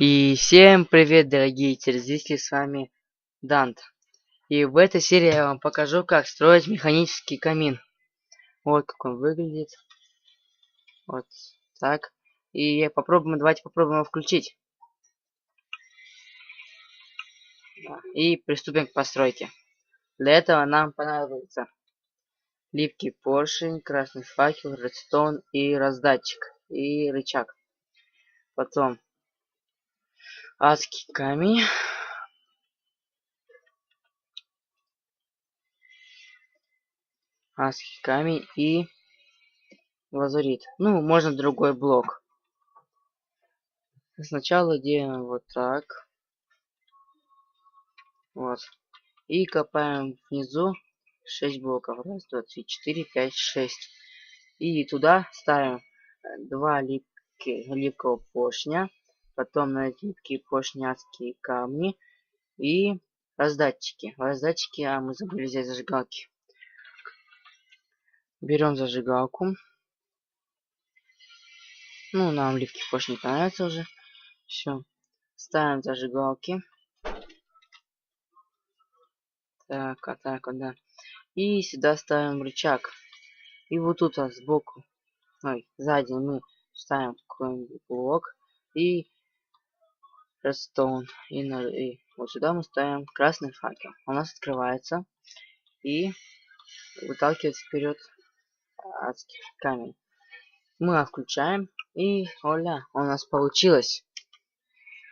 И всем привет, дорогие телезрители, с вами Дант. И в этой серии я вам покажу, как строить механический камин. Вот как он выглядит. Вот так. И давайте попробуем его включить. И приступим к постройке. Для этого нам понадобится липкий поршень, красный факел, редстоун и раздатчик. И рычаг. Потом адский камень. Адский камень и лазурит. Ну, можно другой блок. Сначала делаем вот так. Вот. И копаем внизу 6 блоков. Раз, два, три, четыре, пять, 6. И туда ставим 2 липкого поршня. Потом на эти липкие поршни адские камни. И раздатчики. Раздатчики, мы забыли взять зажигалки. Берем зажигалку. Ну, нам липкий поршень понравится уже. Все. Ставим зажигалки. Так, да. И сюда ставим рычаг. И вот тут сбоку, сзади мы ставим какой-нибудь блок и redstone. И вот сюда мы ставим красный факел. У нас открывается и выталкивается вперед адский камень. Мы включаем и оля, у нас получилось.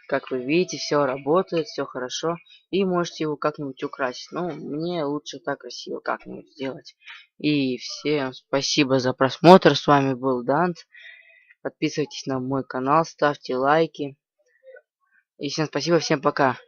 Как вы видите, все работает, все хорошо. И можете его как-нибудь украсить. Ну, мне лучше так красиво как-нибудь сделать. И всем спасибо за просмотр. С вами был Дант. Подписывайтесь на мой канал, ставьте лайки. И всем спасибо, всем пока.